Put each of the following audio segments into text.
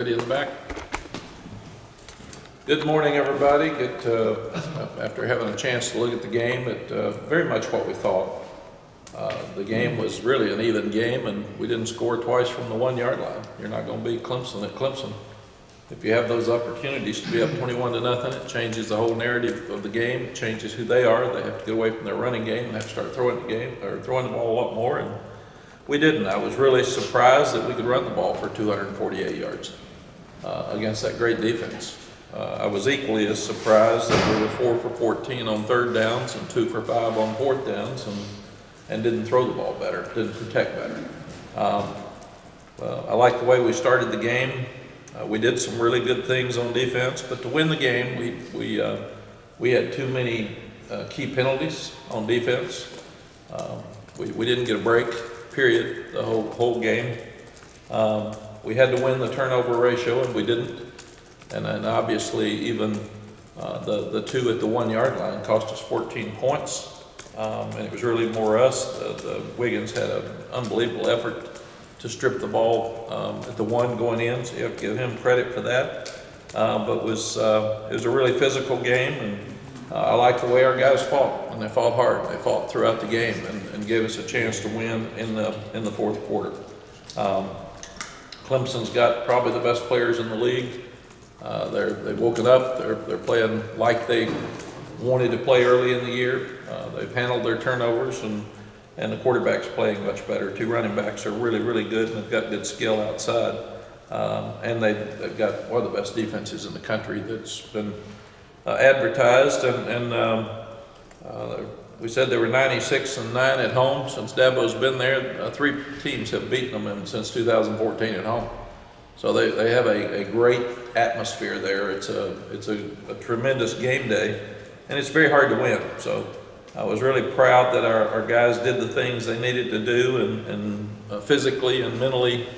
Ready in the back. Good morning, everybody. After having a chance to look at the game, very much what we thought. The game was really an even game, and we didn't score twice from the 1 yard line. You're not going to beat Clemson at Clemson. If you have those opportunities to be up 21-0, it changes the whole narrative of the game. It changes who they are. They have to get away from their running game and have to start throwing the ball a lot more. And we didn't. I was really surprised that we could run the ball for 248 yards. Against that great defense. I was equally as surprised that we were 4 for 14 on third downs and 2 for 5 on fourth downs and didn't throw the ball better, didn't protect better. I like the way we started the game. We did some really good things on defense, but to win the game, we had too many key penalties on defense. We didn't get a break, period, the whole game. We had to win the turnover ratio, and we didn't. And then obviously even the 2 at the 1 yard line cost us 14 points. And it was really more us. The Wiggins had an unbelievable effort to strip the ball at the 1 going in, so you have to give him credit for that. But it was a really physical game, and I like the way our guys fought, and they fought hard. They fought throughout the game and gave us a chance to win in the fourth quarter. Clemson's got probably the best players in the league. They've woken up. They're playing like they wanted to play early in the year. They've handled their turnovers, and the quarterback's playing much better. 2 running backs are really, really good, and they've got good skill outside. And they've got one of the best defenses in the country that's been advertised. We said they were 96-9 at home since Dabo's been there. 3 teams have beaten them since 2014 at home. So they have a great atmosphere there. It's a tremendous game day, and it's very hard to win. So I was really proud that our guys did the things they needed to do, and physically and mentally,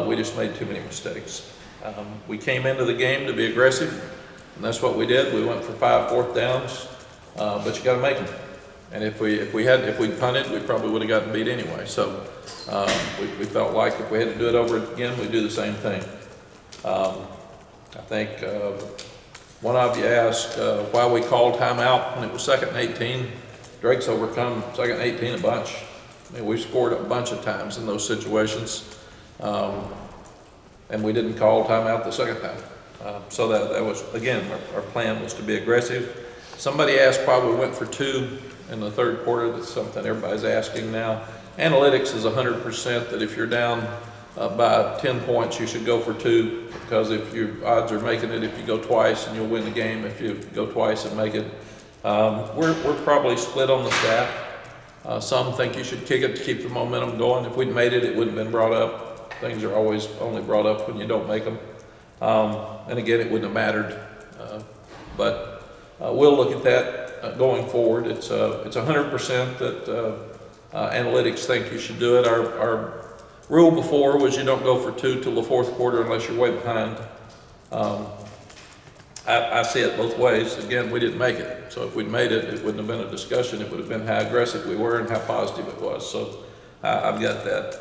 we just made too many mistakes. We came into the game to be aggressive, and that's what we did. We went for 5 fourth downs, but you got to make them. And if we'd punted, we probably would have gotten beat anyway. So we felt like if we had to do it over again, we'd do the same thing. I think one of you asked why we called timeout when it was 2nd and 18. Drake's overcome 2nd and 18 a bunch. I mean, we scored a bunch of times in those situations, and we didn't call timeout the second time. So that was, again, our plan was to be aggressive. Somebody asked why we went for 2 in the third quarter. That's something everybody's asking now. Analytics is 100% that if you're down by 10 points, you should go for 2, because if your odds are making it, if you go twice and you'll win the game, if you go twice and make it. We're probably split on the staff. Some think you should kick it to keep the momentum going. If we'd made it, it wouldn't have been brought up. Things are always only brought up when you don't make them. And again, it wouldn't have mattered. But we'll look at that going forward. It's 100% that analytics think you should do it. Our rule before was you don't go for 2 till the fourth quarter unless you're way behind. I see it both ways. Again, we didn't make it. So if we'd made it, it wouldn't have been a discussion. It would have been how aggressive we were and how positive it was. So I've got that.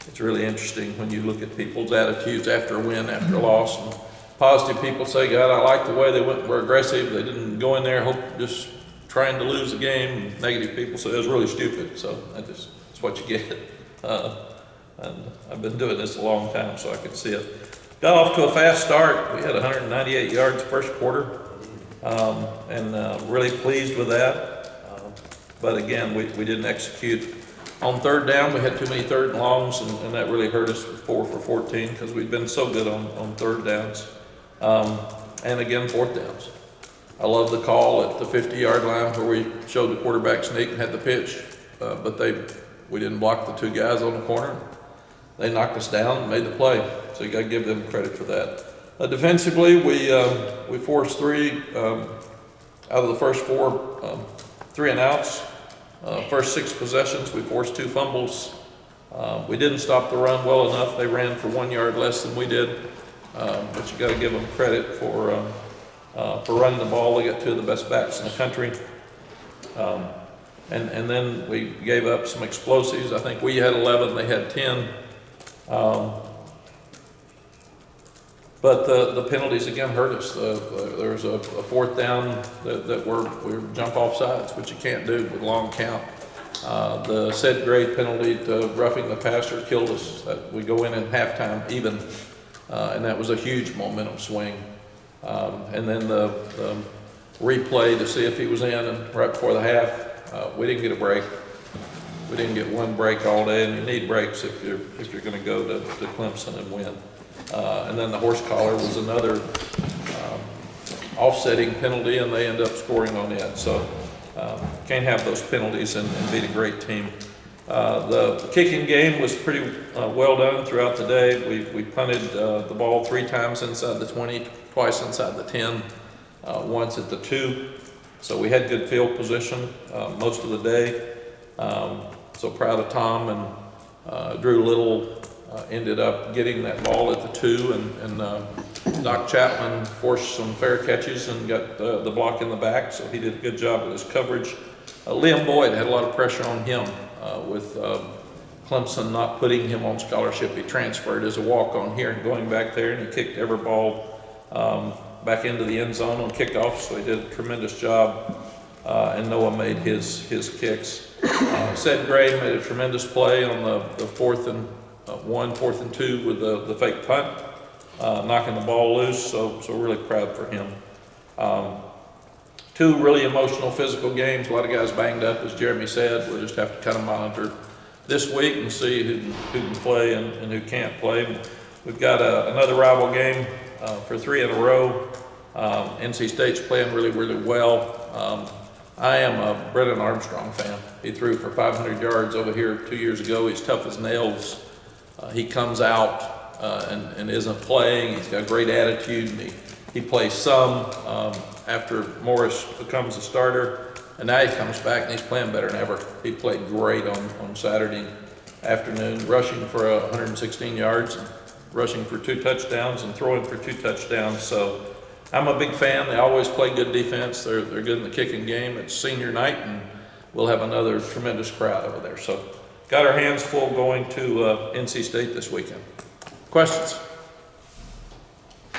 It's really interesting when you look at people's attitudes after a win, after a loss. And positive people say, God, I like the way they were aggressive. They didn't go in there just trying to lose the game. And negative people say it was really stupid. So that's what you get. And I've been doing this a long time, so I can see it. Got off to a fast start. We had 198 yards first quarter, and really pleased with that. But again, we didn't execute. On third down, we had too many third and longs, and that really hurt us with 4 for 14 because we'd been so good on third downs. And again, fourth downs. I love the call at the 50-yard line where we showed the quarterback sneak and had the pitch, but we didn't block the 2 guys on the corner. They knocked us down and made the play, so you got to give them credit for that. Defensively, we forced 3 out of the first 4 3 and outs. First 6 possessions, we forced 2 fumbles. We didn't stop the run well enough. They ran for 1 yard less than we did, but you got to give them credit for running the ball. They got 2 of the best backs in the country. And then we gave up some explosives. I think we had 11, they had 10. But the penalties again hurt us. There was a fourth down that we jump off sides, which you can't do with long count. The said grade penalty to roughing the passer killed us. We go in halftime even, and that was a huge momentum swing. And then the replay to see if he was in, and right before the half, we didn't get a break. We didn't get one break all day, and you need breaks if you're going to go to Clemson and win. And then the horse collar was another offsetting penalty, and they end up scoring on it. So can't have those penalties and beat a great team. The kicking game was pretty well done throughout the day. We punted the ball 3 times inside the 20, twice inside the 10, once at the 2. So we had good field position most of the day. So proud of Tom, and Drew Little ended up getting that ball at the 2, and Doc Chapman forced some fair catches and got the block in the back, so he did a good job with his coverage. Liam Boyd had a lot of pressure on him with Clemson not putting him on scholarship. He transferred as a walk-on here and going back there, and he kicked every ball back into the end zone on kickoff, so he did a tremendous job, and Noah made his kicks. Seth Gray made a tremendous play on the 4th and 2 with the fake punt, knocking the ball loose, so really proud for him. 2 really emotional physical games. A lot of guys banged up, as Jeremy said. We'll just have to kind of monitor this week and see who can play and who can't play. We've got another rival game for 3 in a row. NC State's playing really, really well. I am a Brennan Armstrong fan. He threw for 500 yards over here 2 years ago. He's tough as nails. He comes out and isn't playing. He's got a great attitude, and he plays some after Morris becomes a starter, and now he comes back and he's playing better than ever. He played great on Saturday afternoon, rushing for 116 yards, and rushing for 2 touchdowns, and throwing for 2 touchdowns. So I'm a big fan. They always play good defense. They're good in the kicking game. It's senior night, and we'll have another tremendous crowd over there. So got our hands full going to NC State this weekend. Questions?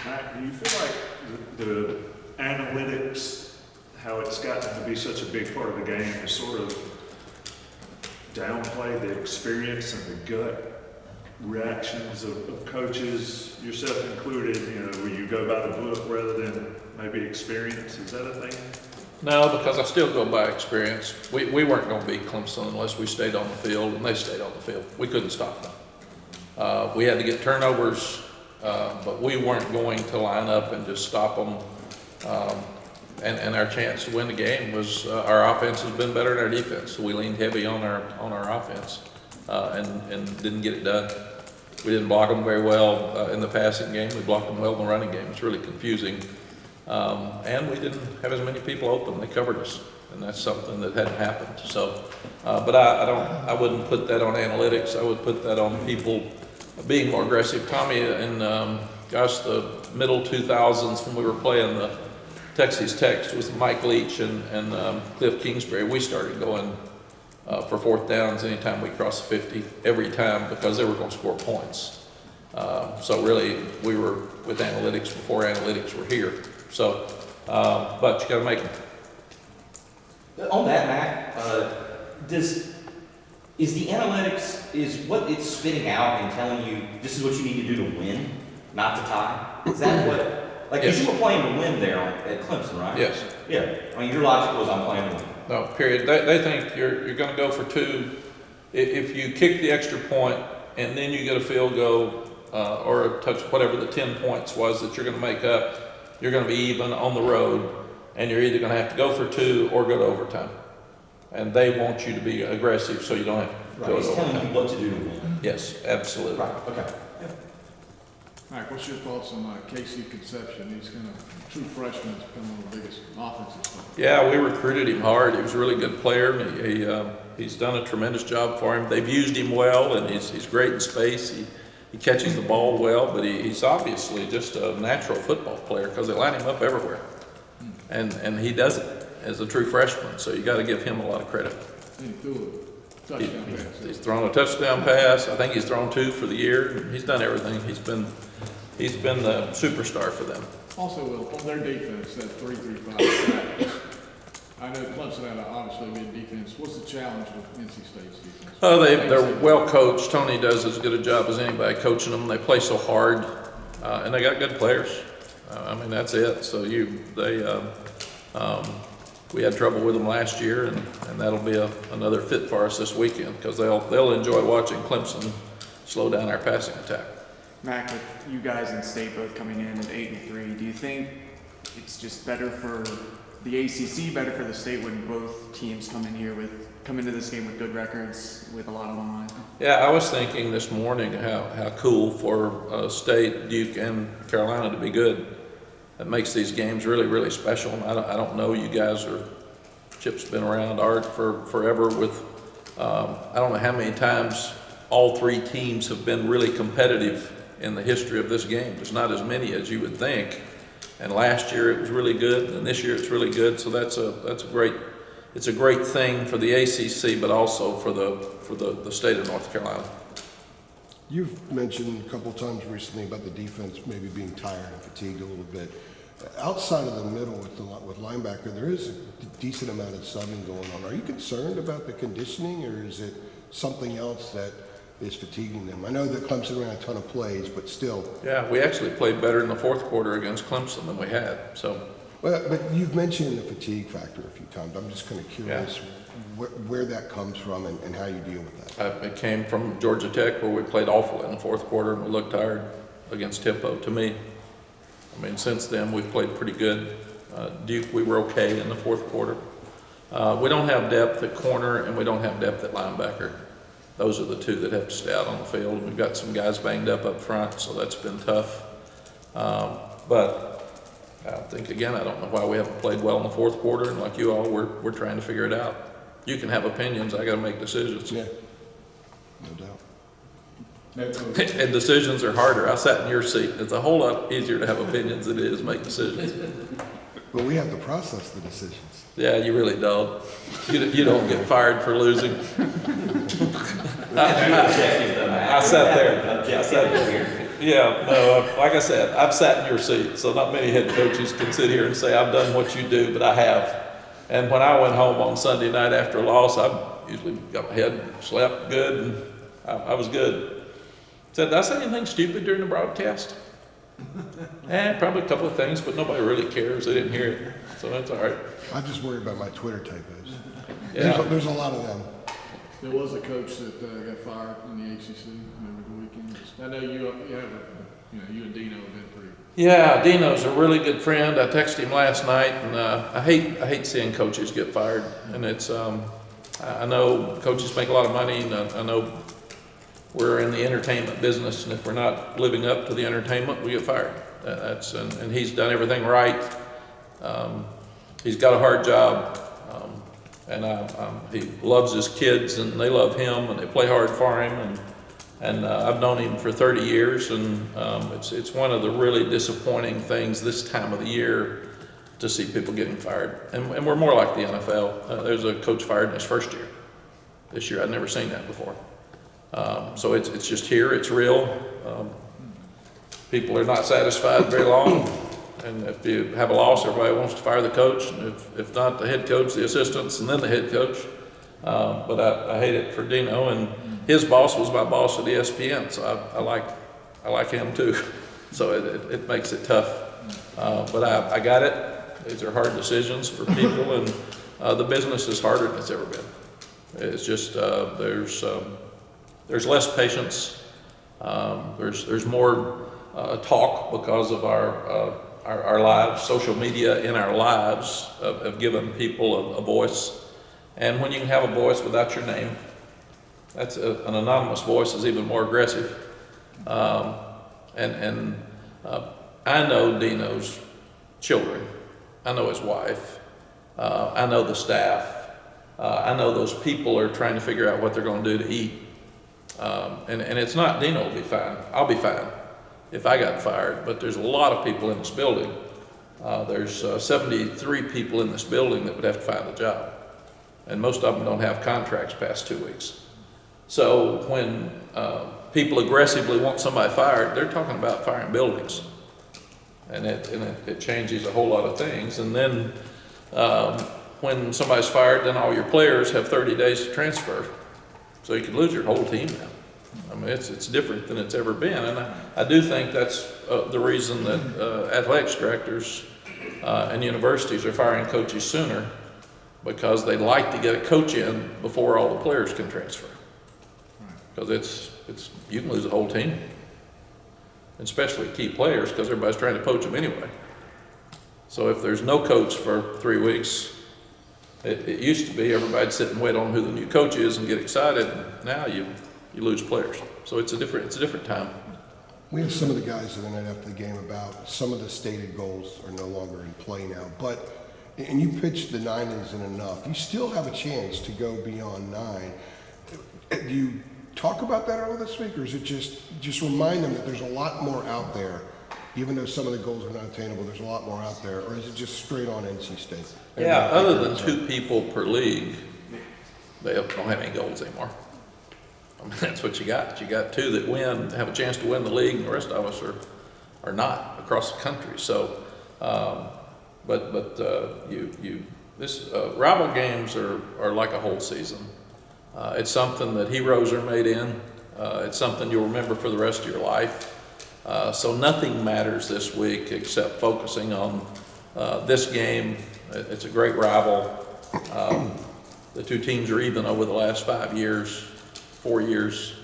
Mack, do you feel like the analytics, how it's gotten to be such a big part of the game, has sort of downplayed the experience and the gut reactions of coaches, yourself included, where you go by the book rather than maybe experience? Is that a thing? No, because I still go by experience. We weren't going to beat Clemson unless we stayed on the field, and they stayed on the field. We couldn't stop them. We had to get turnovers, but we weren't going to line up and just stop them. And our chance to win the game was our offense has been better than our defense, so we leaned heavy on our offense and didn't get it done. We didn't block them very well in the passing game. We blocked them well in the running game. It's really confusing. And we didn't have as many people open. They covered us, and that's something that hadn't happened. So, but I wouldn't put that on analytics. I would put that on people being more aggressive. Tommy, in the middle 2000s, when we were playing the Texas Tech with Mike Leach and Cliff Kingsbury, we started going for 4th downs anytime we crossed the 50, every time, because they were going to score points. So really, we were with analytics before analytics were here. So, but you got to make them. On that, Mack, is the analytics, is what it's spitting out and telling you this is what you need to do to win, not to tie? Is that what, like, because Yes. you were playing to win there at Clemson, right? Yes. Yeah. I mean, your logic was I'm playing to win. No, period. They think you're going to go for 2. If you kick the extra point and then you get a field goal or a touch, whatever the 10 points was that you're going to make up, you're going to be even on the road, and you're either going to have to go for 2 or go to overtime. And they want you to be aggressive so you don't have to go to He's overtime. telling you what to do to win. Yes, absolutely. Right, okay. Mike, what's your thoughts on Casey Conception? He's kind of true freshman, has been one of the biggest offenses. Yeah, we recruited him hard. He was a really good player. He's done a tremendous job for him. They've used him well, and he's great in space. He catches the ball well, but he's obviously just a natural football player because they line him up everywhere. And he does it as a true freshman, so you got to give him a lot of credit. And he threw a touchdown pass. He's thrown a touchdown pass. I think he's thrown 2 for the year. He's done everything. He's been he's been the superstar for them. Also, Will, on their defense, that 3-3-5 stack, I know Clemson had obviously good defense. What's the challenge with NC State's defense? Oh, they're well coached. Tony does as good a job as anybody coaching them. They play so hard, and they got good players. I mean, that's it. So we had trouble with them last year, and that'll be another fit for us this weekend because they'll enjoy watching Clemson slow down our passing attack. Mack, with you guys in state both coming in at 8-3, do you think it's just better for the ACC, better for the state when both teams come into this game with good records with a lot on the line? Yeah, I was thinking this morning how cool for State, Duke, and Carolina to be good. That makes these games really, really special. I don't know, you guys Chip's been around Art for forever with, I don't know how many times all three teams have been really competitive in the history of this game. There's not as many as you would think. And last year it was really good, and this year it's really good. So it's a great thing for the ACC, but also for the state of North Carolina. You've mentioned a couple of times recently about the defense maybe being tired and fatigued a little bit. Outside of the middle with linebacker, there is a decent amount of subbing going on. Are you concerned about the conditioning, or is it something else that is fatiguing them? I know that Clemson ran a ton of plays, but still. Yeah, we actually played better in the fourth quarter against Clemson than we had. So. Well, but you've mentioned the fatigue factor a few times. I'm just kind of curious where that comes from and how you deal with that. It came from Georgia Tech, where we played awful in the fourth quarter and we looked tired against tempo. To me, I mean, since then we've played pretty good. Duke, we were okay in the fourth quarter. We don't have depth at corner and we don't have depth at linebacker. Those are the two that have to stay out on the field. We've got some guys banged up front, so that's been tough. But I think, again, I don't know why we haven't played well in the fourth quarter, and like you all, we're trying to figure it out. You can have opinions, I gotta make decisions. Yeah, no doubt. And decisions are harder. I sat in your seat. It's a whole lot easier to have opinions than it is make decisions. But we have to process the decisions. Yeah, you really don't. You don't get fired for losing. I sat there. Yeah, no, like I said, I've sat in your seat, so not many head coaches can sit here and say, I've done what you do, but I have. And when I went home on Sunday night after a loss, I usually got my head, slept good, and I was good. Said, did I say anything stupid during the broadcast? Probably a couple of things, but nobody really cares. They didn't hear it, so that's all right. I'm just worried about my Twitter typos. Yeah. There's a lot of them. There was a coach that got fired in the ACC over the weekend. I know you and Dino have been pretty. Yeah, Dino's a really good friend. I texted him last night, and I hate seeing coaches get fired. And it's I know coaches make a lot of money, and I know we're in the entertainment business, and if we're not living up to the entertainment, we get fired. And he's done everything right. He's got a hard job, and he loves his kids, and they love him, and they play hard for him. And I've known him for 30 years, and it's one of the really disappointing things this time of the year to see people getting fired. And we're more like the NFL. There's a coach fired in his first year. This year, I'd never seen that before. So it's just here, it's real. People are not satisfied very long. And if you have a loss, everybody wants to fire the coach. And if not the head coach, the assistants, and then the head coach. But I hate it for Dino, and his boss was my boss at ESPN, so I like him too. So it makes it tough. But I got it. These are hard decisions for people, and the business is harder than it's ever been. It's just there's less patience. There's more talk because of our lives. Social media in our lives have given people a voice. And when you can have a voice without your name, that's an anonymous voice is even more aggressive. And I know Dino's children. I know his wife. I know the staff. I know those people are trying to figure out what they're going to do to eat. And it's not Dino will be fine. I'll be fine if I got fired. But there's a lot of people in this building. There's 73 people in this building that would have to find a job. And most of them don't have contracts past 2 weeks. So when people aggressively want somebody fired, they're talking about firing buildings. And it changes a whole lot of things. And then when somebody's fired, then all your players have 30 days to transfer. So you could lose your whole team now. I mean, it's different than it's ever been. And I do think that's the reason that athletics directors and universities are firing coaches sooner, because they like to get a coach in before all the players can transfer. Because it's you can lose a whole team, especially key players, because everybody's trying to poach them anyway. So if there's no coach for 3 weeks, it used to be everybody'd sit and wait on who the new coach is and get excited. Now you lose players. So it's a different time. We have some of the guys the night after the game about some of the stated goals are no longer in play now. And you pitched the 9 isn't enough. You still have a chance to go beyond 9. Do you talk about that all this week, or is it just remind them that there's a lot more out there, even though some of the goals are not attainable? There's a lot more out there, or is it just straight on NC State? Yeah, other than 2 people per league, they don't have any goals anymore. I mean, that's what you got. You got 2 that win, have a chance to win the league, and the rest of us are not across the country. So, rival games are like a whole season. It's something that heroes are made in. It's something you'll remember for the rest of your life. So nothing matters this week except focusing on this game. It's a great rival. The 2 teams are even over the last 5 years, 4 years,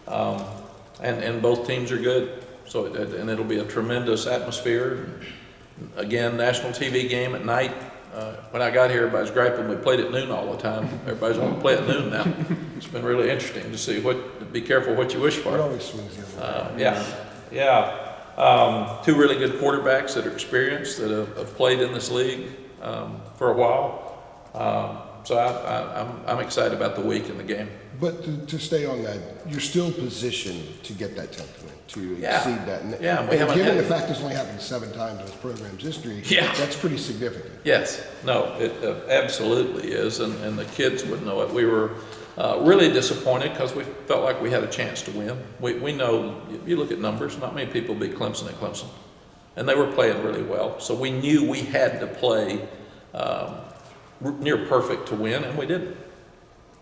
and both teams are good. So and it'll be a tremendous atmosphere. Again, national TV game at night. When I got here, everybody's griping we played at noon all the time. Everybody's wanting to play at noon now. It's been really interesting to see be careful what you wish It for. always swings the other way. Yeah. 2 really good quarterbacks that are experienced, that have played in this league for a while. So I'm excited about the week and the game. But to stay on that, you're still positioned to get that 10th win, to Yeah. exceed that. And, Yeah, we and haven't given had- the fact it's only happened 7 times in this program's history, Yeah. that's pretty significant. Yes, no, it absolutely is, and the kids would know it. We were really disappointed because we felt like we had a chance to win. We know, you look at numbers, not many people beat Clemson at Clemson, and they were playing really well. So we knew we had to play near perfect to win, and we didn't.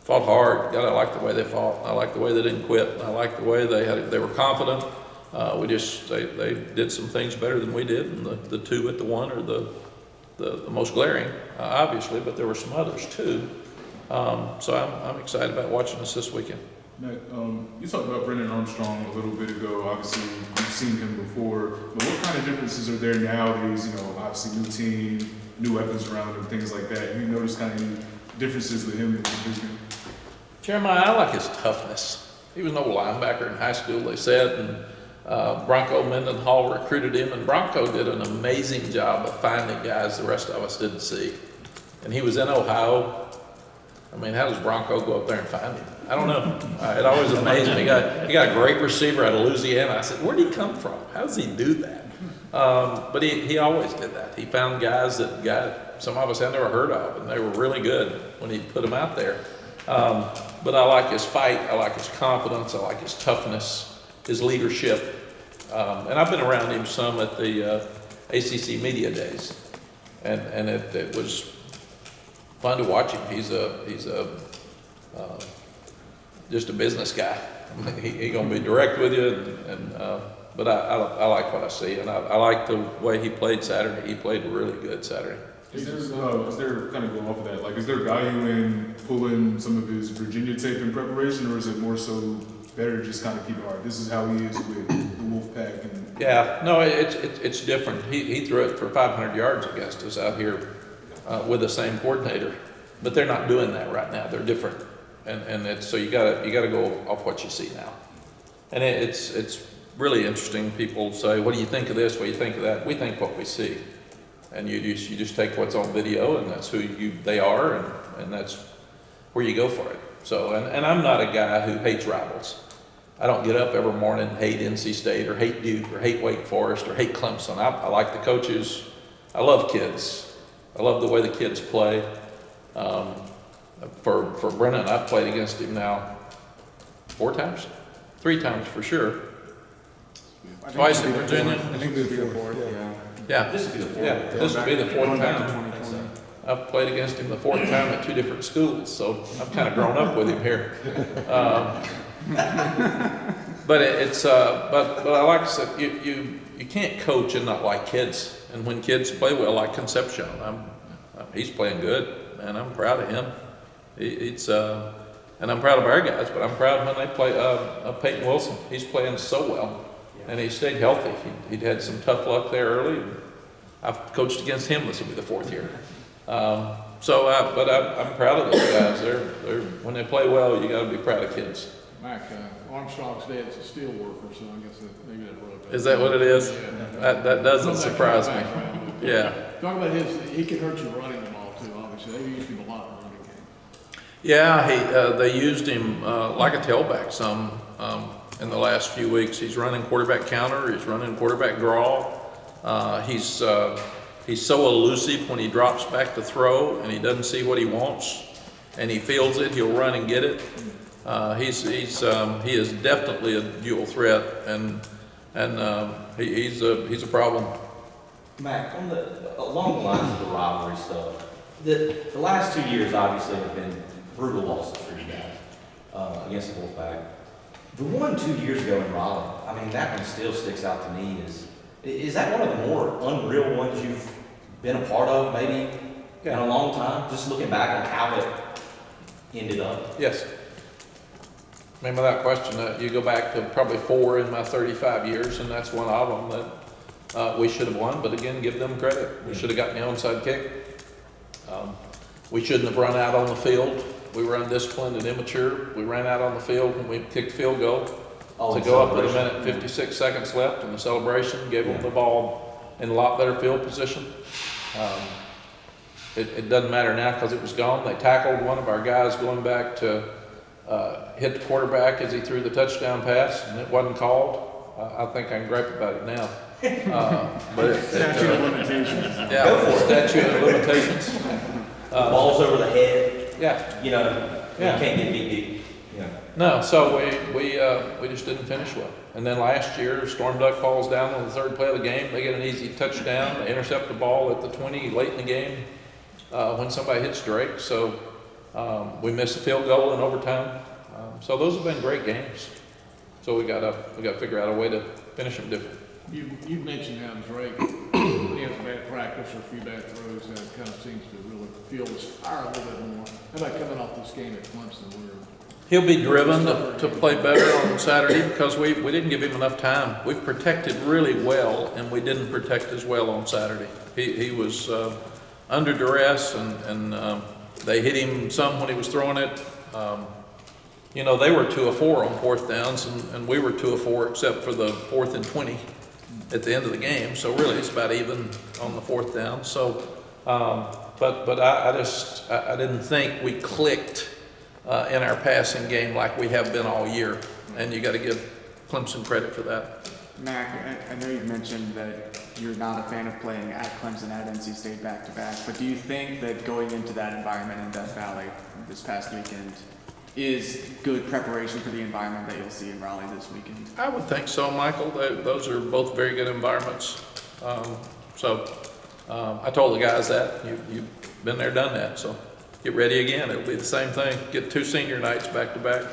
Fought hard. God, I like the way they fought. I like the way they didn't quit. I like the way they were confident. They did some things better than we did, and the 2 at the 1 are the most glaring, obviously, but there were some others too. So I'm excited about watching us this weekend. Matt, you talked about Brendan Armstrong a little bit ago. Obviously, you've seen him before. But what kind of differences are there nowadays? Obviously, new team, new weapons around him, things like that. You notice kind of any differences with him in the division? Jeremiah, I like his toughness. He was an old linebacker in high school, they said, and Bronco Mendenhall recruited him, and Bronco did an amazing job of finding guys the rest of us didn't see. And he was in Ohio. I mean, how does Bronco go up there and find him? I don't know. It always amazed me. He got a great receiver out of Louisiana. I said, where did he come from? How does he do that? But he always did that. He found guys that some of us had never heard of, and they were really good when he put them out there. But I like his fight. I like his confidence. I like his toughness, his leadership. And I've been around him some at the ACC Media Days, and it was fun to watch him. He's just a business guy. I mean, he's gonna be direct with you, but I like what I see, and I like the way he played Saturday. He played really good Saturday. Is there kind of going off of that? Like, is there value in pulling some of his Virginia tape in preparation, or is it more so better just kind of keep it hard? This is how he is with the Wolfpack and. Yeah, no, it's different. He threw it for 500 yards against us out here with the same coordinator, but they're not doing that right now. They're different, and it's so you gotta go off what you see now, and it's really interesting. People say, "What do you think of this? What do you think of that?" We think what we see, and you just take what's on video, and that's who they are, and that's where you go for it. So, and I'm not a guy who hates rivals. I don't get up every morning and hate NC State or hate Duke or hate Wake Forest or hate Clemson. I like the coaches. I love kids. I love the way the kids play. For Brennan, I've played against him now 4 times, 3 times for sure. I think Twice it'll in be the Virginia. fourth. I think this will be the fourth, yeah. Yeah, This would be the fourth. yeah, this will be the 4th Going back to time. 2020. I've played against him the 4th time at 2 different schools, so I've kind of grown up with him here. But but I like I said, you can't coach and not like kids. And when kids play well, like Concepcion, he's playing good, and I'm proud of him. And I'm proud of our guys, but I'm proud when they play Peyton Wilson. He's playing so well, and he stayed healthy. He'd had some tough luck there early. I've coached against him. This will be the 4th year. But I'm proud of those guys. They're when they play well, you got to be proud of kids. Mack, Armstrong's dad's a steel worker, so I guess maybe that rubbed. Is that what it is? Yeah. That doesn't From that surprise kind me. of background, but- Yeah. Talk about he can hurt you running the ball too, obviously. They used him a lot in the running game. Yeah, they used him like a tailback some in the last few weeks. He's running quarterback counter. He's running quarterback draw. He's so elusive when he drops back to throw, and he doesn't see what he wants, and he feels it. He'll run and get it. He is definitely a dual threat, and he's a problem. Mac, along the lines of the rivalry stuff, the last 2 years obviously have been brutal losses for you guys against the Wolfpack. The one 2 years ago in Raleigh, I mean, that one still sticks out to me. Is that one of the more unreal ones you've been a part of, maybe in a long time? Just looking back on how it ended up. Yes. I mean, without question, you go back to probably 4 in my 35 years, and that's one of them that we should have won. But again, give them credit. We should have gotten the onside kick. We shouldn't have run out on the field. We were undisciplined and immature. We ran out on the field when we kicked field goal to go up with 1:56 seconds left in the celebration. Gave them the ball in a lot better field position. It doesn't matter now because it was gone. They tackled one of our guys going back to hit the quarterback as he threw the touchdown pass, and it wasn't called. I think I can gripe about it now. Statute of limitations. Yeah, Go for it. statute of limitations. Balls over the head, Yeah, you know, Yeah. you can't get beat. Yeah. no, so we just didn't finish well. And then last year, Storm Duck falls down on the 3rd play of the game. They get an easy touchdown. They intercept the ball at the 20 late in the game when somebody hits Drake. So we missed a field goal in overtime. So those have been great games. So we got to figure out a way to finish them different. You mentioned how Drake, when he has a bad practice or a few bad throws, that kind of seems to really feel his fire a little bit more. How about coming off this game at Clemson where He'll be driven to play better on Saturday because we didn't give him enough time. We protected really well, and we didn't protect as well on Saturday. He was under duress, and they hit him some when he was throwing it. They were 2 of 4 on 4th downs, and we were 2 of 4 except for the 4th and 20 at the end of the game. So really, it's about even on the 4th down. So, but I didn't think we clicked in our passing game like we have been all year, and you got to give Clemson credit for that. Mack, I know you've mentioned that you're not a fan of playing at Clemson, at NC State back-to-back, but do you think that going into that environment in Death Valley this past weekend is good preparation for the environment that you'll see in Raleigh this weekend? I would think so, Michael. Those are both very good environments. I told the guys that. You've been there, done that, so get ready again. It'll be the same thing. Get 2 senior nights back-to-back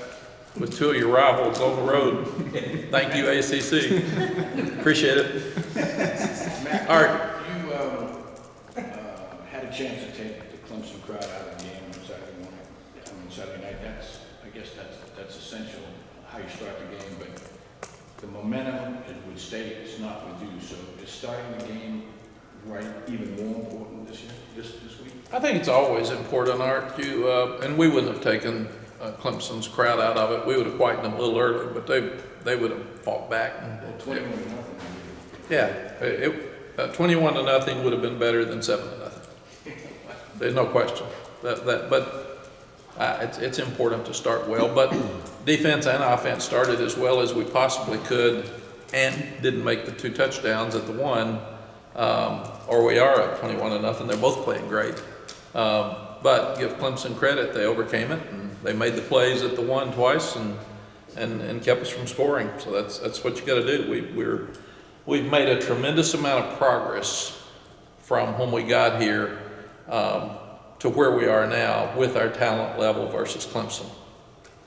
with 2 of your rivals on the road. Thank you, ACC. Appreciate it. Mack, Art. you had a chance to take the Clemson crowd out of the game on Saturday night. I guess that's essential how you start the game, but the momentum is with State, it's not with you. So is starting the game right even more important this year, this week? I think it's always important, Art. And we wouldn't have taken Clemson's crowd out of it. We would have quietened them a little early, but they would have fought back. Well, 21-0. Yeah, 21-0 would have been better than 7-0. There's no question. It's important to start well, but defense and offense started as well as we possibly could, and didn't make the 2 touchdowns at the one, or we are up 21-0. They're both playing great, but give Clemson credit; they overcame it, and they made the plays at the one twice, and and kept us from scoring. So that's what you got to do. We've made a tremendous amount of progress from when we got here to where we are now with our talent level versus Clemson.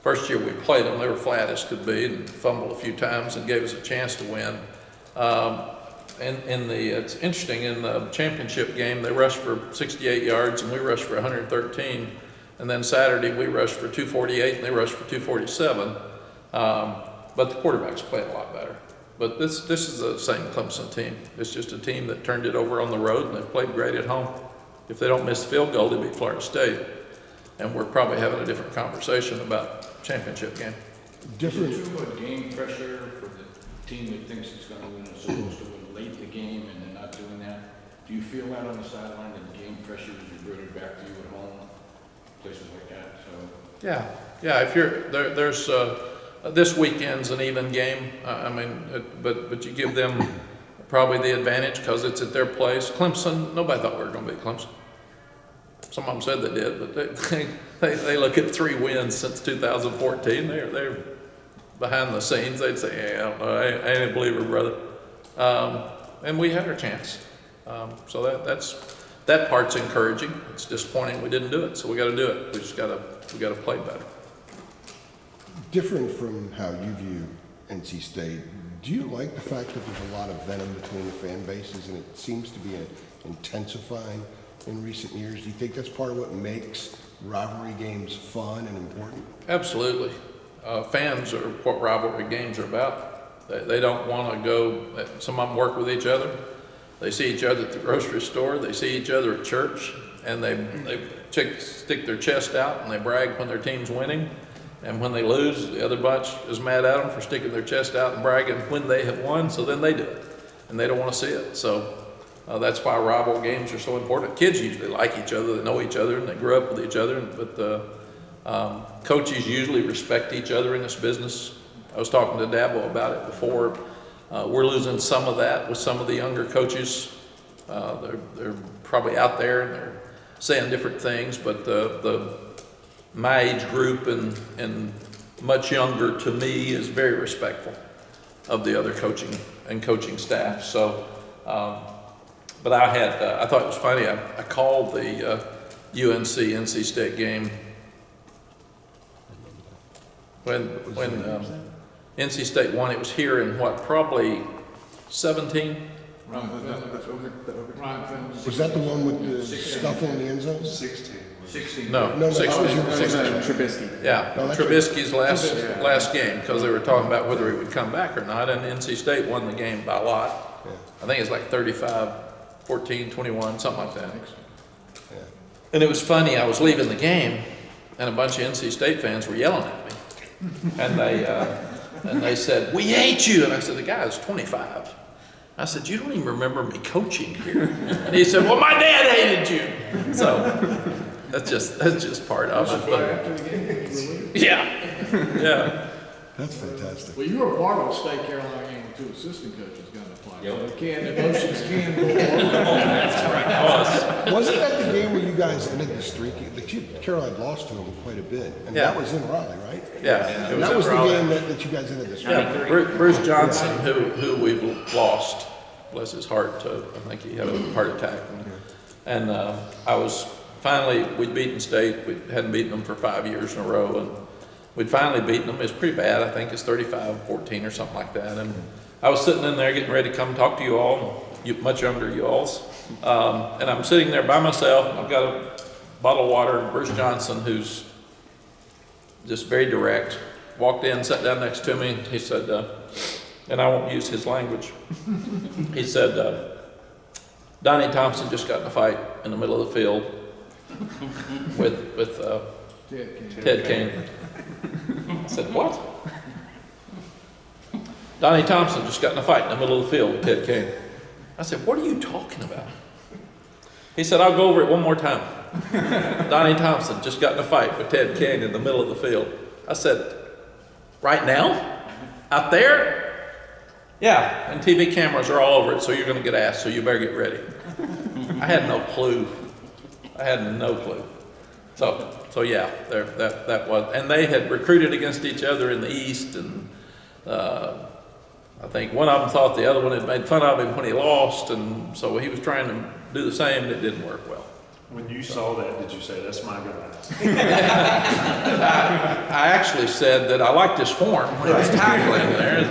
First year we played them, they were flat as could be and fumbled a few times and gave us a chance to win. It's interesting, in the championship game, they rushed for 68 yards and we rushed for 113. And then Saturday we rushed for 248 and they rushed for 247. But the quarterbacks played a lot better. But this is the same Clemson team. It's just a team that turned it over on the road and they played great at home. If they don't miss the field goal, they beat Florida State. And we're probably having a different conversation about championship game. Different. Is it too much game pressure for the team that thinks it's going to win, is supposed to win late in the game and they're not doing that? Do you feel that on the sideline, that the game pressure is reverted back to you at home, places like that? So Yeah. If you're there's this weekend's an even game. But you give them probably the advantage because it's at their place. Clemson, nobody thought we were going to beat Clemson. Some of them said they did, but they look at 3 wins since 2014. They're behind the scenes. They'd say, "Yeah, I don't know. I ain't a believer, brother." And we had our chance. So that part's encouraging. It's disappointing we didn't do it. So we got to do it. We got to play better. Different from how you view NC State, do you like the fact that there's a lot of venom between the fan bases and it seems to be intensifying in recent years? Do you think that's part of what makes rivalry games fun and important? Absolutely. Fans are what rivalry games are about. They don't want to go, some of them work with each other. They see each other at the grocery store. They see each other at church. And they stick their chest out and they brag when their team's winning. And when they lose, the other bunch is mad at them for sticking their chest out and bragging when they have won, so then they do it. And they don't want to see it. So that's why rival games are so important. Kids usually like each other, they know each other, and they grew up with each other. But coaches usually respect each other in this business. I was talking to Dabo about it before. We're losing some of that with some of the younger coaches. They're probably out there and they're saying different things, but my age group and much younger to me is very respectful of the other coaching staff. So, but I thought it was funny. I called the UNC NC State game when NC State won. It was here in probably 17. Ryan Finley. Was that the one with the stuff in the end zone? 16. 16. No, No, that was 16. your- 16. Trubisky. Yeah, No, that's Trubisky's last game, because they were talking about whether he would come back or not, and NC State won the game by a lot. Yeah. I think it's like 35, 14, 21, something like that. Yeah. And it was funny, I was leaving the game, and a bunch of NC State fans were yelling at me. And they said, "We hate you." And I said, "The guy is 25. I said, "You don't even remember me coaching here." And he said, "Well, my dad hated you." So that's just part of it. But After the game, you were leaving. yeah. That's fantastic. Well, you were part of a State Carolina game with 2 assistant coaches got in the fight. So emotions can go on. Wasn't that the game where you guys ended the streak? Caroline lost to them quite a bit, and Yeah. that was in Raleigh, right? Yeah. And that was the game that you guys ended the streak. Yeah, Bruce Johnson, who we've lost, bless his heart, I think he had a heart attack. And we'd beaten State. We hadn't beaten them for 5 years in a row, and we'd finally beaten them. It was pretty bad. I think it's 35-14 or something like that. And I was sitting in there getting ready to come talk to you all, much younger you alls. And I'm sitting there by myself, and I've got a bottle of water, and Bruce Johnson, who's just very direct, walked in, sat down next to me, and he said, and I won't use his language, he said, "Donnie Thompson just got in a fight in the middle of the field with Ted Kane." I said, "What?" "Donnie Thompson just got in a fight in the middle of the field with Ted Kane." I said, "What are you talking about?" He said, "I'll go over it one more time. Donnie Thompson just got in a fight with Ted Kane in the middle of the field." I said, "Right now? Out there?" "Yeah, and TV cameras are all over it, so you're going to get asked, so you better get ready." I had no clue. So yeah, that was, and they had recruited against each other in the East, and I think one of them thought the other one had made fun of him when he lost, and so he was trying to do the same, and it didn't work well. When you saw that, did you say, that's my guy? I actually said that I liked his form when he was tackling there,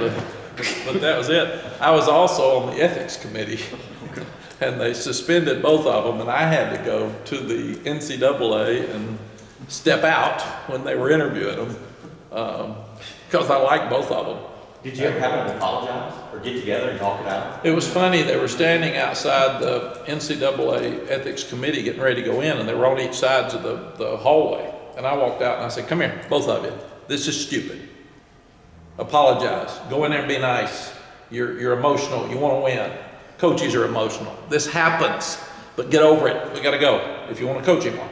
but that was it. I was also on the ethics committee, and they suspended both of them, and I had to go to the NCAA and step out when they were interviewing them, because I liked both of them. Did you ever have them apologize or get together and talk it out? It was funny, they were standing outside the NCAA ethics committee getting ready to go in, and they were on each sides of the hallway. And I walked out and I said, come here, both of you, this is stupid. Apologize, go in there and be nice. You're emotional, you want to win. Coaches are emotional. This happens, but get over it, we gotta go if you want to coach anymore.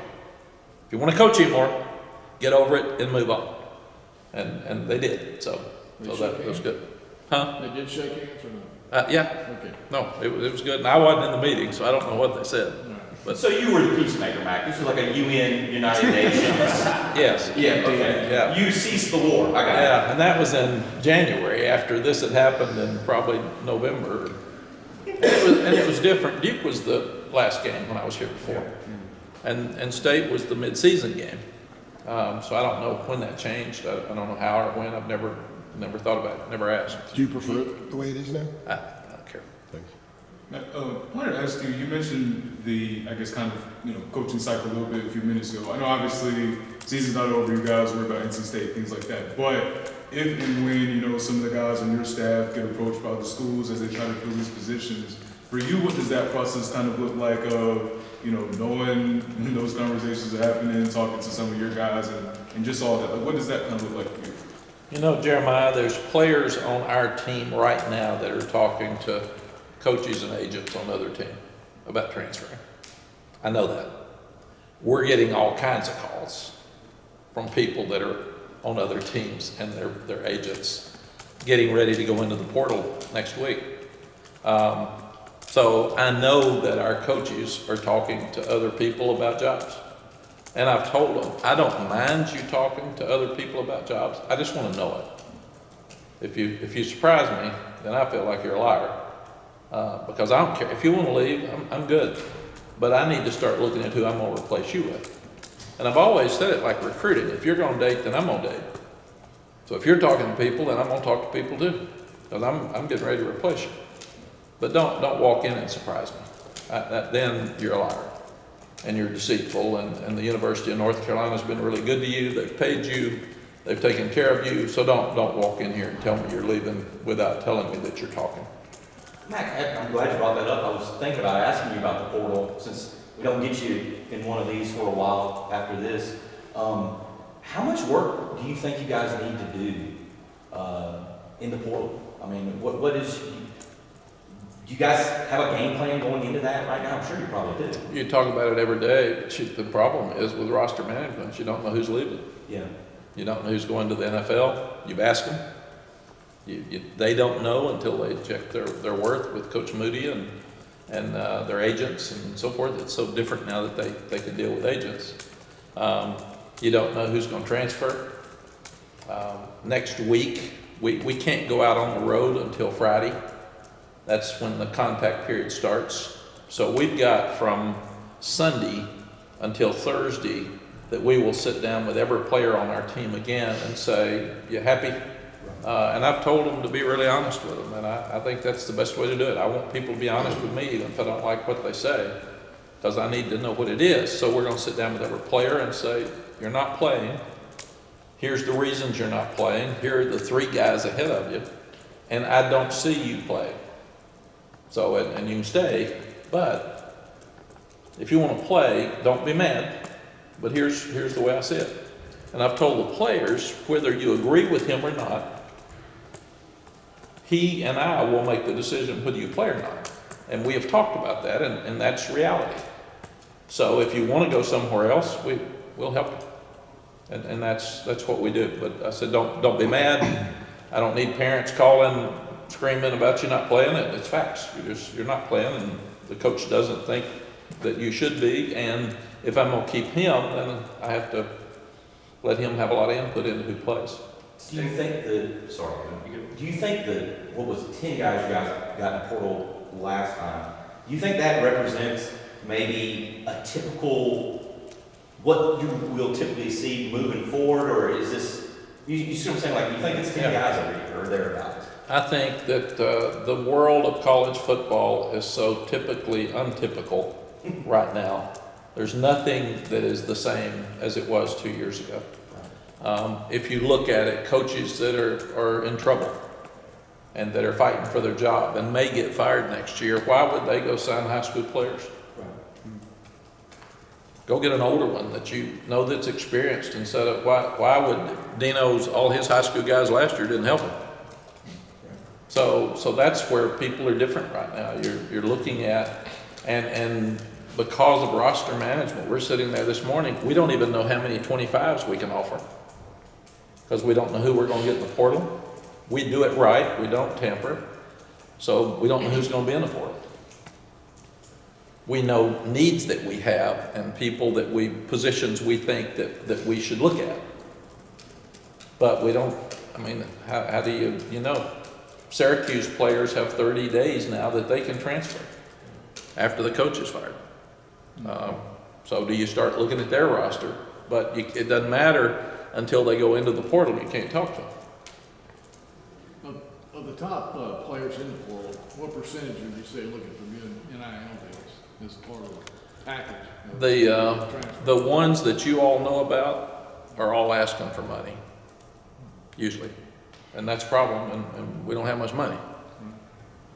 If you want to coach anymore, get over it and move on. And they did, so that was good. Huh? They did shake hands or not? Yeah, Okay. no, it was good, and I wasn't in the meeting, so I don't know what they said. But So you were the peacemaker, Mac. This was like a UN, United Nations. yes, Yeah, okay. Yeah. You ceased the war. I got it. yeah, and that was in January after this had happened in probably November. And it was different. Duke was the last game when I was here before, and State was the mid-season game. So I don't know when that changed. I don't know how or when. I've never thought about it. Never asked. Do you prefer it the way it is now? I don't care. Thanks. I wanted to ask you, you mentioned the, I guess, kind of, coaching cycle a little bit a few minutes ago. I know obviously season's not over, you guys worry about NC State, things like that. But if and when, some of the guys on your staff get approached by the schools as they try to fill these positions, for you, what does that process kind of look like of, knowing when those conversations are happening, talking to some of your guys and just all that? Like, what does that kind of look like for you? Jeremiah, there's players on our team right now that are talking to coaches and agents on the other team about transferring. I know that. We're getting all kinds of calls from people that are on other teams and their agents getting ready to go into the portal next week. So I know that our coaches are talking to other people about jobs. And I've told them, I don't mind you talking to other people about jobs. I just want to know it. If you surprise me, then I feel like you're a liar. Because I don't care. If you want to leave, I'm good. But I need to start looking at who I'm going to replace you with. And I've always said it like recruiting. If you're going to date, then I'm going to date. So if you're talking to people, then I'm going to talk to people too. Because I'm getting ready to replace you. But don't walk in and surprise me. Then you're a liar. And you're deceitful, and the University of North Carolina has been really good to you. They've paid you, they've taken care of you, so don't walk in here and tell me you're leaving without telling me that you're talking. Mac, I'm glad you brought that up. I was thinking about asking you about the portal, since we don't get you in one of these for a while after this. How much work do you think you guys need to do in the portal? I mean, what is... Do you guys have a game plan going into that right now? I'm sure you probably do. You talk about it every day, but the problem is with roster management, you don't know who's leaving. Yeah. You don't know who's going to the NFL. You've asked them. They don't know until they check their worth with Coach Moody and their agents and so forth. It's so different now that they can deal with agents. You don't know who's going to transfer. Next week, we can't go out on the road until Friday. That's when the contact period starts. So we've got from Sunday until Thursday that we will sit down with every player on our team again and say, you happy? And I've told them to be really honest with them, and I think that's the best way to do it. I want people to be honest with me even if I don't like what they say, because I need to know what it is. So we're going to sit down with every player and say, you're not playing. Here's the reasons you're not playing. Here are the 3 guys ahead of you, and I don't see you play. So, and you can stay, but if you want to play, don't be mad. But here's the way I see it. And I've told the players, whether you agree with him or not, he and I will make the decision whether you play or not. And we have talked about that, and that's reality. So if you want to go somewhere else, we'll help you. And that's what we do. But I said, don't be mad. I don't need parents calling, screaming about you not playing it. It's facts. You're not playing, and the coach doesn't think that you should be, and if I'm gonna keep him, then I have to let him have a lot of input into who plays. Do you think do you think that, what was it, 10 guys you guys got in the portal last time, do you think that represents maybe a typical, what you will typically see moving forward, or is this, you see what I'm saying, like, you think it's 10 guys every year, or thereabouts? I think that the world of college football is so typically untypical right now. There's nothing that is the same as it was 2 years ago. If you look at it, coaches that are in trouble and that are fighting for their job and may get fired next year, why would they go sign high school players? Go get an older one that you know that's experienced instead of, why would Dino's, all his high school guys last year didn't help him? So that's where people are different right now. You're looking at, and because of roster management, we're sitting there this morning, we don't even know how many 25s we can offer because we don't know who we're going to get in the portal. We do it right, we don't tamper it, so we don't know who's going to be in the portal. We know needs that we have and people that positions we think that we should look at. But we don't, I mean, how do you know? Syracuse players have 30 days now that they can transfer after the coach is fired. So do you start looking at their roster? But it doesn't matter until they go into the portal. You can't talk to them. Of the top players in the portal, what percentage would you say looking for good NIL deals as part of the package? The ones that you all know about are all asking for money, usually. And that's a problem, and we don't have much money.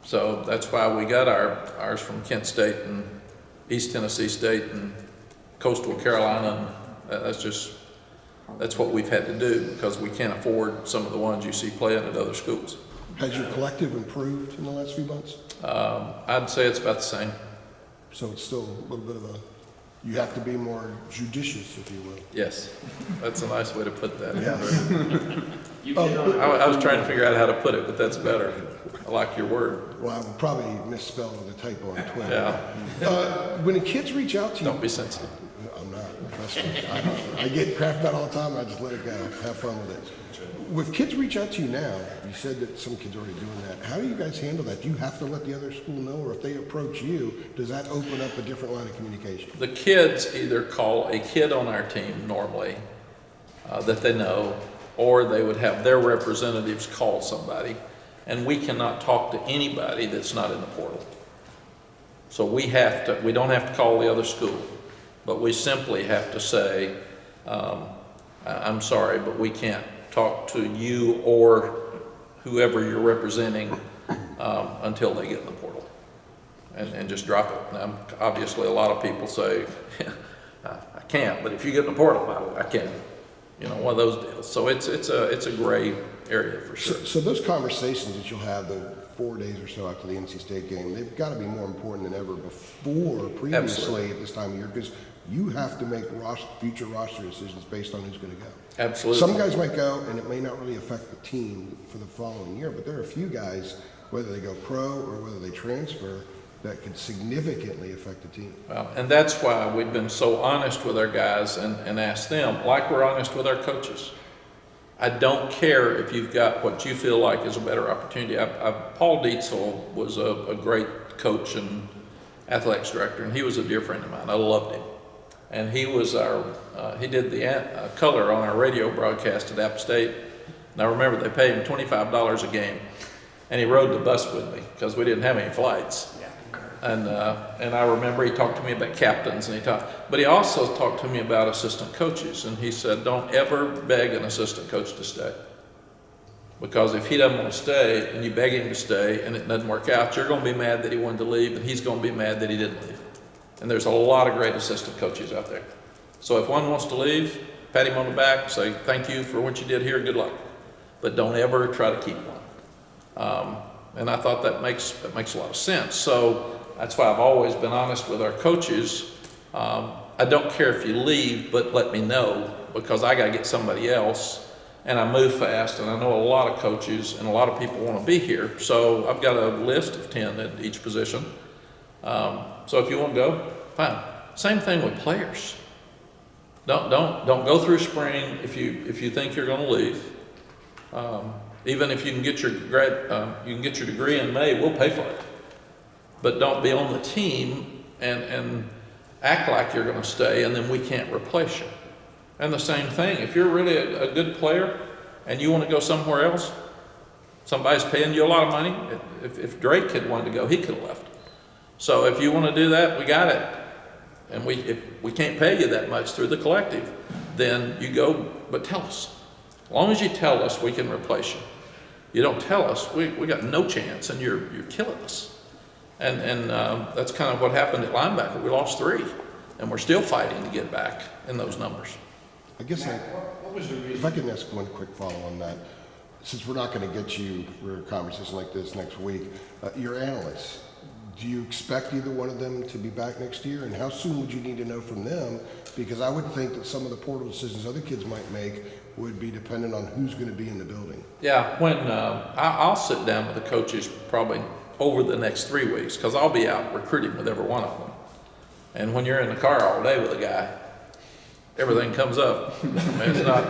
So that's why we got ours from Kent State and East Tennessee State and Coastal Carolina. And that's what we've had to do because we can't afford some of the ones you see playing at other schools. Has your collective improved in the last few months? I'd say it's about the same. So it's still a little bit of a, you have to be more judicious, if you will. Yes, that's a nice way to put that. Yeah. I was trying to figure out how to put it, but that's better. I like your word. Well, I would probably misspell with a typo on Twitter. Yeah. When the kids reach out to you, Don't be sensitive. I'm not, trust me. I get crap about all the time, I just let it go, have fun with it. With kids reach out to you now, you said that some kids are already doing that. How do you guys handle that? Do you have to let the other school know, or if they approach you, does that open up a different line of communication? The kids either call a kid on our team normally that they know, or they would have their representatives call somebody, and we cannot talk to anybody that's not in the portal. So we don't have to call the other school, but we simply have to say, I'm sorry, but we can't talk to you or whoever you're representing until they get in the portal, and just drop it. Now, obviously, a lot of people say, I can't, but if you get in the portal, I can. You know, one of those deals. So it's a gray area for sure. So those conversations that you'll have the 4 days or so after the NC State game, they've got to be more important than ever previously Absolutely. At this time of year, because you have to make future roster decisions based on who's going to go. Absolutely. Some guys might go, and it may not really affect the team for the following year, but there are a few guys, whether they go pro or whether they transfer, that could significantly affect the team. Well, and that's why we've been so honest with our guys and asked them, like we're honest with our coaches. I don't care if you've got what you feel like is a better opportunity. Paul Dietzel was a great coach and athletics director, and he was a dear friend of mine. I loved him. And he was he did the color on our radio broadcast at App State. Now remember, they paid him $25 a game, and he rode the bus with me because we didn't have any flights. And I remember he talked to me about captains, and but he also talked to me about assistant coaches, and he said, don't ever beg an assistant coach to stay. Because if he doesn't want to stay, and you beg him to stay, and it doesn't work out, you're going to be mad that he wanted to leave, and he's going to be mad that he didn't leave. And there's a lot of great assistant coaches out there. So if one wants to leave, pat him on the back and say, thank you for what you did here, good luck. But don't ever try to keep one. And I thought that makes a lot of sense. So that's why I've always been honest with our coaches. I don't care if you leave, but let me know, because I got to get somebody else. And I move fast, and I know a lot of coaches and a lot of people want to be here. So I've got a list of 10 at each position. So if you want to go, fine. Same thing with players. Don't go through spring if you think you're going to leave. Even if you can get your degree in May, we'll pay for it. But don't be on the team and act like you're going to stay, and then we can't replace you. And the same thing, if you're really a good player and you want to go somewhere else, somebody's paying you a lot of money. If Drake had wanted to go, he could have left. So if you want to do that, we got it. And if we can't pay you that much through the collective, then you go, but tell us. As long as you tell us, we can replace you. You don't tell us, we got no chance, and you're killing us. And that's kind of what happened at linebacker. We lost 3, and we're still fighting to get back in those numbers. I guess What was the reason? if I can ask one quick follow on that, since we're not going to get you for a conversation like this next week, your analysts, do you expect either one of them to be back next year? And how soon would you need to know from them? Because I would think that some of the portal decisions other kids might make would be dependent on who's going to be in the building. Yeah, when I'll sit down with the coaches probably over the next 3 weeks, because I'll be out recruiting with every one of them. And when you're in the car all day with a guy, everything comes up. I mean, it's not,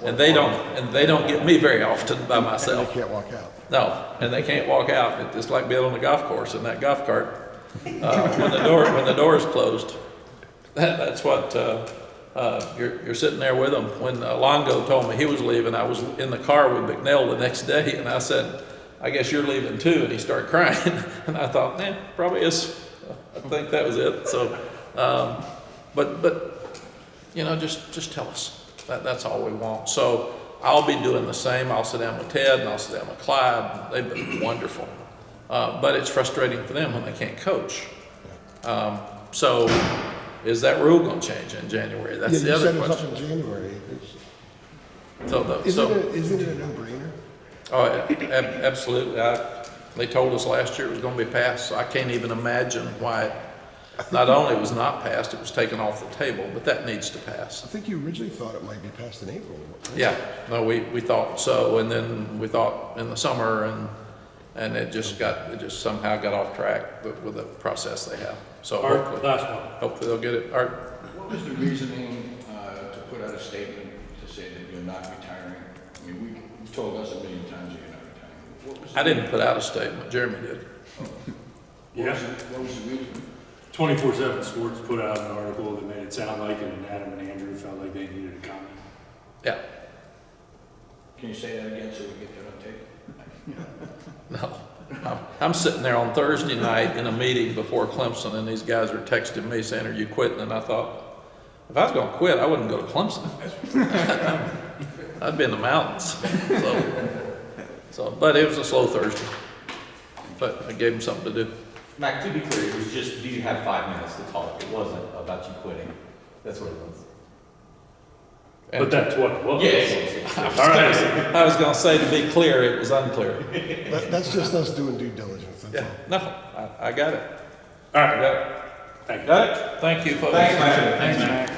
and they don't get me very often by myself. And they can't walk out. No, and they can't walk out. It's like being on the golf course in that golf cart. When the door is closed, that's what you're sitting there with them. When Longo told me he was leaving, I was in the car with McNeil the next day, and I said, "I guess you're leaving too." And he started crying, and I thought, probably is. I think that was it. So, but just tell us. That's all we want. So I'll be doing the same. I'll sit down with Ted and I'll sit down with Clyde. They've been wonderful. But it's frustrating for them when they can't coach. So is that rule going to change in January? That's the other question. You said it's up in January. Isn't it a no-brainer? Oh, absolutely. They told us last year it was going to be passed, so I can't even imagine why it not only was not passed, it was taken off the table, but that needs to pass. I think you originally thought it might be passed in April. Right? Yeah, no, we thought so, and then we thought in the summer, and it just somehow got off track with the process they have. So hopefully they'll get it. Art? What was the reasoning to put out a statement to say that you're not retiring? I mean, you've told us a million times that you're not retiring. What was I didn't put out a statement, Jeremy did. What was the reason? 24/7 Sports put out an article that made it sound like Adam and Andrew felt like they needed a comment. Yeah. Can you say that again so we get that on tape? No. I'm sitting there on Thursday night in a meeting before Clemson, and these guys are texting me saying, "Are you quitting?" And I thought, if I was going to quit, I wouldn't go to Clemson. I'd be in the mountains. But it was a slow Thursday. But I gave them something to do. Mac, to be clear, it was just, do you have 5 minutes to talk? It wasn't about you quitting. That's what it was. But that's what it was. Yeah. All right. I was going to say, to be clear, it was unclear. That's just us doing due diligence. That's Yeah, all. no, I got it. All I right. got it. Thank you. Got it? Thank you, folks. Thanks, Mac. Thanks, Mac.